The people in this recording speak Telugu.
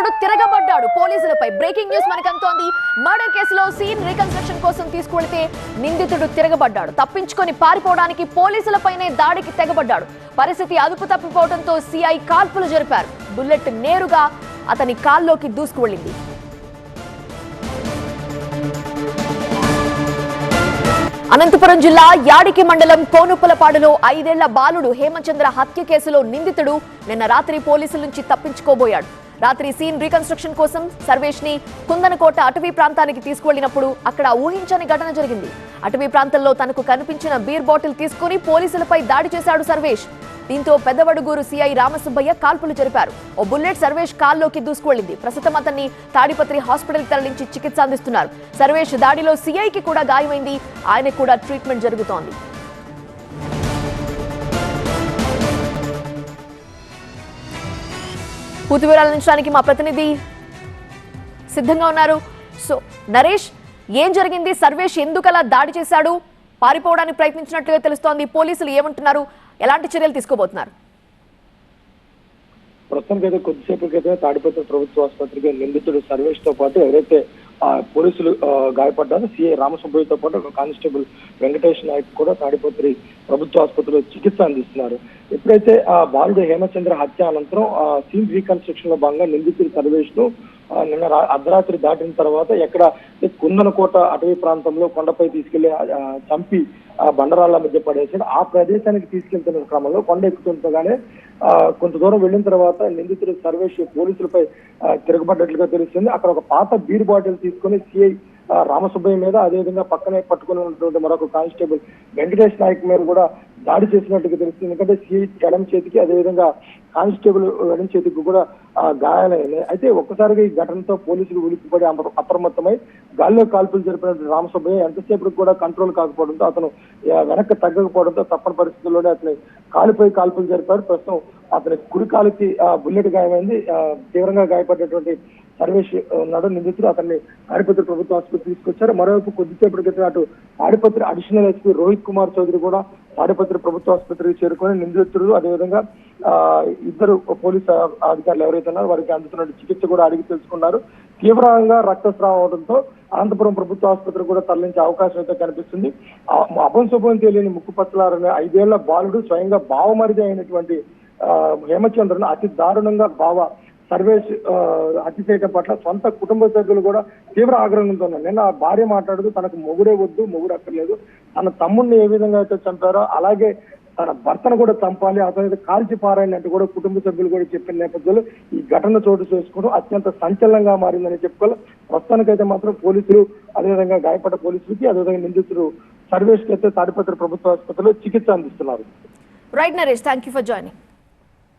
నిందితుడు తిరగబడ్డాడు పోలీసులపై. బ్రేకింగ్ న్యూస్ మనకంతోంది. మర్డర్ కేసులో సీన్ రీకన్స్ట్రక్షన్ కోసం తీసుకువెళ్తే నిందితుడు తిరగబడ్డాడు. తప్పించుకొని పారిపోవడానికి పోలీసులపైనే దాడికి తెగబడ్డాడు. పరిస్థితి అదుపు తప్పిపోవడంతో సిఐ కాల్పులు జరిపారు. బుల్లెట్ నేరుగా అతని కాల్లోకి దూసుకువెళ్లింది. అనంతపురం జిల్లా యాడికి మండలం కోనుపులపాడులో 5 ఏళ్ల బాలుడు హేమచంద్ర హత్య కేసులో నిందితుడు నిన్న రాత్రి పోలీసుల నుంచి తప్పించుకోబోయాడు. రాత్రి సీన్ రీకన్స్ట్రక్షన్ కోసం సర్వేష్ ని కుందనకోట అటవీ ప్రాంతానికి తీసుకువెళ్లినప్పుడు అక్కడ ఊహించని ఘటన జరిగింది. అటవీ ప్రాంతంలో తనకు కనిపించిన బీర్ బాటిల్ తీసుకుని పోలీసులపై దాడి చేశాడు సర్వేష్. దీంతో పెద్దవడుగూరు సిఐ రామసుబ్బయ్య కాల్పులు జరిపారు. ఓ బుల్లెట్ సర్వేష్ కాల్లోకి దూసుకువెళ్లింది. ప్రస్తుతం అతన్ని తాడిపత్రి హాస్పిటల్ తరలించి చికిత్స అందిస్తున్నారు. సర్వేష్ దాడిలో సిఐకి కూడా గాయమైంది. ఆయనకు కూడా ట్రీట్మెంట్ జరుగుతోంది. పూర్తి వివరాలు అందించడానికి మా ప్రతినిధి సిద్ధంగా ఉన్నారు. సో నరేష్, ఏం జరిగింది? సర్వేష్ ఎందుకలా దాడి చేశాడు? పారిపోవడానికి ప్రయత్నించినట్లుగా తెలుస్తోంది. పోలీసులు ఏమంటున్నారు? ఎలాంటి చర్యలు తీసుకోబోతున్నారు? ప్రస్తుతానికి అయితే కొద్దిసేపటికైతే తాడిపత్రి ప్రభుత్వ ఆసుపత్రికి నిందితుడు సర్వేష్ తో పాటు ఎవరైతే పోలీసులు గాయపడ్డారు సిఐ రామసుబ్బయ్యతో పాటు ఒక కానిస్టేబుల్ వెంకటేష్ నాయక్ కూడా తాడిపత్రి ప్రభుత్వ ఆసుపత్రిలో చికిత్స అందిస్తున్నారు. ఎప్పుడైతే ఆ బాలుడు హేమచంద్ర హత్య అనంతరం సీన్ రీకన్స్ట్రక్షన్ లో భాగంగా నిందితుడు సర్వేష్ ను నిన్న అర్ధరాత్రి దాటిన తర్వాత ఎక్కడ కుందనకోట అటవీ ప్రాంతంలో కొండపై తీసుకెళ్లి చంపి బండరాళ్ల మధ్య పడేసాడు. ఆ ప్రదేశానికి తీసుకెళ్తున్న క్రమంలో కొండ ఎక్కుతుండగానే కొంత దూరం వెళ్ళిన తర్వాత నిందితుడు సర్వేష్ పోలీసులపై తిరగబడ్డట్లుగా తెలుస్తుంది. అక్కడ ఒక పాత బీర్ బాటిల్ తీసుకుని సిఐ రామసుబ్బయ్య మీద, అదేవిధంగా పక్కనే పట్టుకుని ఉన్నటువంటి మరొక కానిస్టేబుల్ వెంకటేష్ నాయక్ మీద కూడా దాడి చేసినట్టుగా తెలుస్తుంది. ఎందుకంటే సిఐ ఎడం చేతికి, అదేవిధంగా కానిస్టేబుల్ ఎడం చేతికి కూడా గాయాలయ్యాయి. అయితే ఒక్కసారిగా ఈ ఘటనతో పోలీసులు ఉలిక్కిపడి అప్రమత్తమై గాల్లో కాల్పులు జరిపిన రామసుబ్బయ్య ఎంతసేపటికి కూడా కంట్రోల్ కాకపోవడంతో అతను వెనక్కి తగ్గకపోవడంతో తప్పని పరిస్థితుల్లోనే అతని కాలుపై కాల్పులు జరిపారు. ప్రస్తుతం అతని కుడి కాలుకి బుల్లెట్ గాయమైంది. తీవ్రంగా గాయపడినటువంటి సర్వేష్ ఉన్నాడు నిందితుడు. అతన్ని తాడిపత్రి ప్రభుత్వ ఆసుపత్రి తీసుకొచ్చారు. మరోవైపు కొద్దిసేపటి క్రితం అటు తాడిపత్రి అడిషనల్ ఎస్పీ రోహిత్ కుమార్ చౌదరి కూడా తాడిపత్రి ప్రభుత్వ ఆసుపత్రికి చేరుకొని నిందితుడు, అదేవిధంగా ఇద్దరు పోలీసు అధికారులు ఎవరైతే ఉన్నారో వారికి అందుతున్న చికిత్స కూడా అడిగి తెలుసుకున్నారు. తీవ్రంగా రక్తస్రావం అవడంతో అనంతపురం ప్రభుత్వ ఆసుపత్రి కూడా తరలించే అవకాశం అయితే కనిపిస్తుంది. అపంశుభం తెలియని ముక్కుపచ్చలారనే 5 ఏళ్ల బాలుడు స్వయంగా బావమరిది అయినటువంటి హేమచంద్రను అతి దారుణంగా సర్వేష్ హత్య చేయడం పట్ల సొంత కుటుంబ సభ్యులు కూడా తీవ్ర ఆగ్రహంతో ఉన్నారు. నిన్న భార్య మాట్లాడుతూ తనకు మొగుడే వద్దు, మొగుడు అక్కర్లేదు, తన తమ్ముడిని ఏ విధంగా అయితే చంపారో అలాగే తన భర్తను కూడా చంపాలి, అతను కాల్చి పారాయనట్టు కూడా కుటుంబ సభ్యులు కూడా చెప్పిన నేపథ్యంలో ఈ ఘటన చోటు చేసుకోవడం అత్యంత సంచలనంగా మారిందని చెప్పుకోవాలి. ప్రస్తుతానికైతే మాత్రం పోలీసులు, అదేవిధంగా గాయపడ్డ పోలీసులకి, అదేవిధంగా నిందితుడు సర్వేష్ కి అయితే తాడిపత్రి ప్రభుత్వ ఆసుపత్రిలో చికిత్స అందిస్తున్నారు. Right Naresh, thank you for joining.